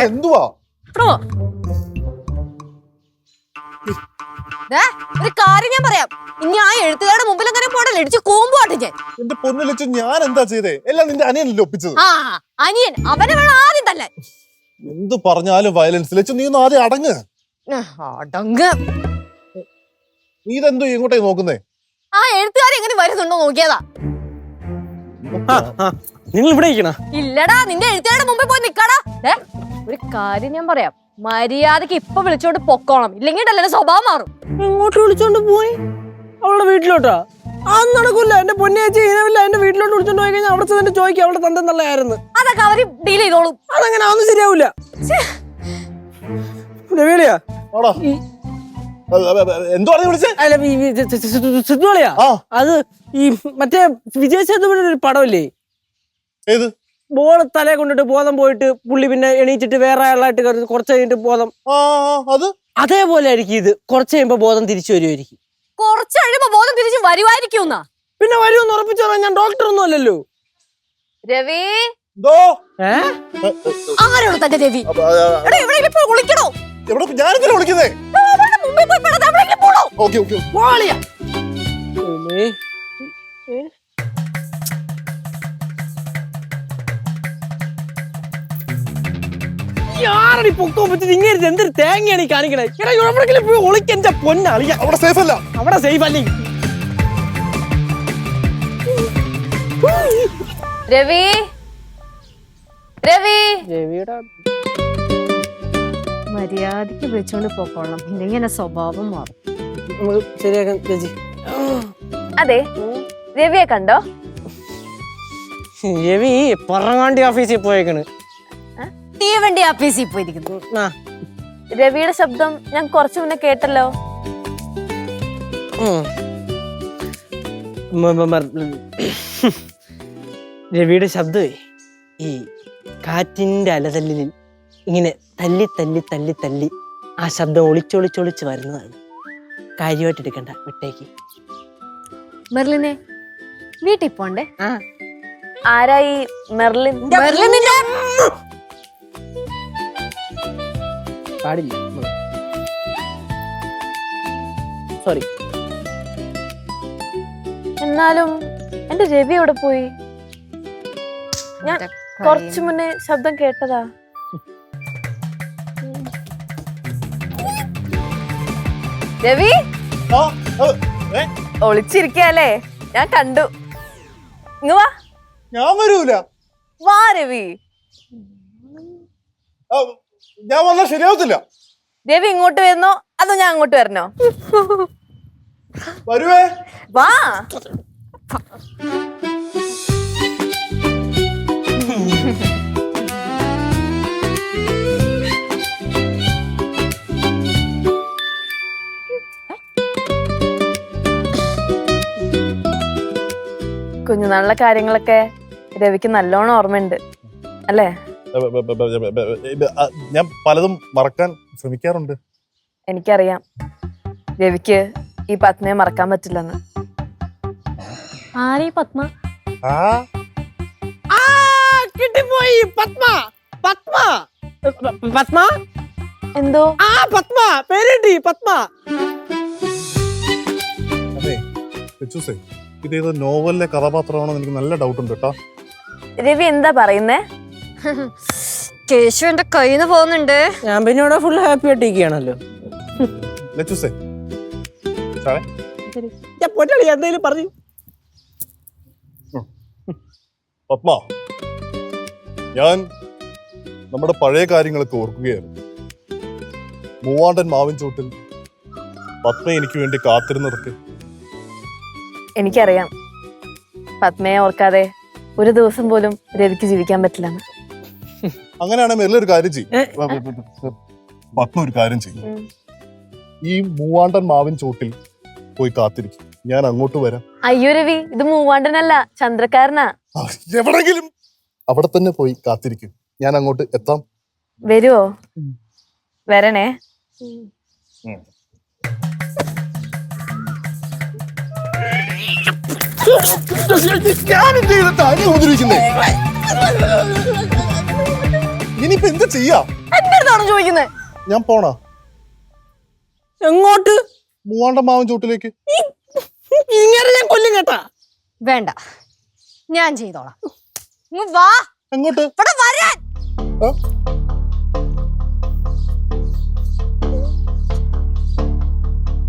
എന്തുവാ ഒരു കാര്യം ഞാൻ പറയാം. ഇനി ആ എഴുത്തുകാരുടെ മുമ്പിൽ അങ്ങനെ പോടല്ലേ, ഇടിച്ച് കൂമ്പുവാട്ടെ ഞാൻ. എന്റെ പൊന്നിലച്ചു ഞാൻ എന്താ ചെയ്തേ? എല്ലാം നിന്റെ അനിയനല്ലേ ഒപ്പിച്ചത്? ആ അനിയൻ, അവനെ വേണം ആദ്യം തന്നെ. എന്ത് പറഞ്ഞാലും വയലൻസ്. ലച്ചു നീ ഒന്ന് ആദ്യം അടങ്ങ്. നീ ഇതെന്തോ ഇങ്ങോട്ടേക്ക് നോക്കുന്നേ? ആ എഴുത്തുകാർ എങ്ങനെ വരുന്നുണ്ടോ നോക്കിയതാ. നിങ്ങൾ ഇവിടെ ഇല്ലടാ, നിന്റെ എഴുത്തുകാരുടെ മുമ്പിൽ പോയി നിക്കാടാ. ഒരു കാര്യം ഞാൻ പറയാം, മര്യാദക്ക് ഇപ്പൊ വിളിച്ചോണ്ട് പൊക്കോണം, ഇല്ലെങ്കിൽ എന്റെ സ്വഭാവം മാറും. ഇങ്ങോട്ട് വിളിച്ചോണ്ട് പോയി അവളുടെ വീട്ടിലോട്ടാ? അത് നടക്കൂല. എന്റെ പൊന്നേച്ചി ഇനവില്ല. എന്റെ വീട്ടിലോട്ട് വിളിച്ചോണ്ട് പോയി കഴിഞ്ഞാൽ അവിടെ തന്നെ ചോദിക്കും അവളുടെ തന്റെ നല്ലതായിരുന്നു. അതൊക്കെ അവര് ഡീൽ ചെയ്തോളും. അതങ്ങനെ അതൊന്നും ശരിയാവൂല. രവിളിയാ സിദ്ധുളിയാ? അത് ഈ മറ്റേ വിജയ് സേതുപതിയുടെ ഒരു പടമില്ലേ, ബോൾ തലയെ കൊണ്ടിട്ട് ബോധം പോയിട്ട് പുള്ളി പിന്നെ എണീച്ചിട്ട് വേറെ ആളായിട്ട് കുറച്ച് കഴിഞ്ഞിട്ട് ബോധം, അതേപോലെ ആയിരിക്കും ഇത്. കുറച്ച് കഴിയുമ്പോ ബോധം തിരിച്ചു വരുമായിരിക്കും. കുറച്ച് കഴിയുമ്പോ ബോധം തിരിച്ചു വരുമായിരിക്കും. പിന്നെ വരുമെന്ന് ഉറപ്പിച്ചു പറയാൻ ഞാൻ ഡോക്ടർ ഒന്നും അല്ലല്ലോ. രവി ആരോട് തന്നെ രവി? വിളിക്കണോ? ഞാനെന്തിനാ വിളിക്കുന്നേ? ാരടി പൊക്കോ പറ്റിട്ട് ഇങ്ങനെ എന്തൊരു തേങ്ങയാണ് ഈ കാണിക്കണേ? എവിടെയെങ്കിലും പോയി ഒളിക്കെന്റെ പൊന്നളിയ. അവിടെ സേഫ് അല്ല. അവിടെ സേഫ് അല്ലേ? രവി രവി രവിയുടെ മര്യാദക്ക് വിളിച്ചോണ്ട് പോക്കോളാം, ഇല്ലെങ്കിൽ എന്നെ സ്വഭാവം മാറും. ശരിയാക്കാൻ ചേച്ചി. അതെ, രവിയെ കണ്ടോ? രവി പറങ്ങാണ്ടി ഓഫീസിൽ പോയേക്കണ്. തീവണ്ടി ഓഫീസിൽ പോയിരിക്കുന്നു. രവിയുടെ ശബ്ദം ഞാൻ കുറച്ചു മുന്നേ കേട്ടല്ലോ. രവിയുടെ ശബ്ദമേ ഈ കാറ്റിന്റെ അലതല്ലിൽ ഇങ്ങനെ തല്ലി തല്ലി തല്ലി തല്ലി ആ ശബ്ദം ഒളിച്ചൊളിച്ചൊളിച്ച് വരുന്നതാണ്. കാര്യമായിട്ട് എടുക്കണ്ട, വിട്ടേക്ക്. മെർലിനെ വീട്ടിൽ പോണ്ടേ? ആരായി മെർലിൻ? മെർലിനിന്റെ പാടില്ല, സോറി. എന്നാലും എന്റെ രവി എവിടെ പോയി? ഞാൻ കുറച്ചു മുന്നേ ശബ്ദം കേട്ടതാ. രവി ഒളിച്ചിരിക്കല്ലേ? ഞാൻ കണ്ടു. ഇങ്ങ് വാ. ഞാൻ വരൂല. വാ രവി. ഞാൻ വന്നാൽ ശരിയാവത്തില്ല. രവി ഇങ്ങോട്ട് വരുന്നോ അതോ ഞാൻ അങ്ങോട്ട് വരണോ? വരുവേ. വാ. കുഞ്ഞുനാളിലെ കാര്യങ്ങളൊക്കെ രവിക്ക് നല്ലോണം ഓർമ്മയുണ്ട് അല്ലേ? ഞാൻ പലതും മറക്കാൻ ശ്രമിക്കാറുണ്ട്. എനിക്കറിയാം രവിക്ക് ഈ പത്മയെ മറക്കാൻ പറ്റില്ലെന്ന്. ആരീ പത്മ? കിട്ടിപ്പോയി. പത്മ. പത്മ പത്മ എന്തോ? പത്മ പേരിട്ടി. പത്മ. അതെ, ഇതേത് നോവലിലെ കഥാപാത്രമാണോ എനിക്ക് നല്ല ഡൗട്ട് ഉണ്ട് കേട്ടോ. രവി എന്താ പറയുന്നേ? കേശു എന്റെ കയ്യിൽ നിന്ന് പോകുന്നുണ്ട്. ഞാൻ പിന്നെ ഇവിടെ ഫുൾ ഹാപ്പി ആയിട്ടിരിക്കുകയാണല്ലോ. എന്തെങ്കിലും പറഞ്ഞു. പത്മ, ഞാൻ നമ്മുടെ പഴയ കാര്യങ്ങളൊക്കെ ഓർക്കുകയായിരുന്നു. മൂവാണ്ടൻ മാവിൻ ചോട്ടിൽ പത്മ എനിക്ക് വേണ്ടി കാത്തിരുന്നിടക്ക്. എനിക്കറിയാം പത്മയെ ഓർക്കാതെ ഒരു ദിവസം പോലും രവിക്ക് ജീവിക്കാൻ പറ്റില്ലെന്ന്. അങ്ങനെയാണെങ്കിൽ മെല്ലെ ഒരു കാര്യം ചെയ്യും. പത്മ ഒരു കാര്യം ചെയ്യും. ഈ മൂവാണ്ടൻ മാവിൻ ചോട്ടിൽ പോയി കാത്തിരിക്കും, ഞാൻ അങ്ങോട്ട് വരാം. അയ്യോ രവി, ഇത് മൂവാണ്ടനല്ല, ചന്ദ്രക്കാരനാ. എവിടെങ്കിലും അവിടെ തന്നെ പോയി കാത്തിരിക്കും, ഞാൻ അങ്ങോട്ട് എത്താം. വരുവോ? വരണേ. ഇനി ഇതിപ്പോ എന്ത് ചെയ്യാ? എന്റെ അടുത്താണോ ചോദിക്കുന്നത്? ഞാൻ പോണാ എങ്ങോട്ട്? മൂവാണ്ടൻ മാവൻ ചോട്ടിലേക്ക്. ഇങ്ങനെ ഞാൻ കൊല്ലും കേട്ടാ. വേണ്ട, ഞാൻ ചെയ്തോളാം. ഇങ്ങ് വാ. എങ്ങോട്ട്? ഇവിടെ വരാൻ. ആ?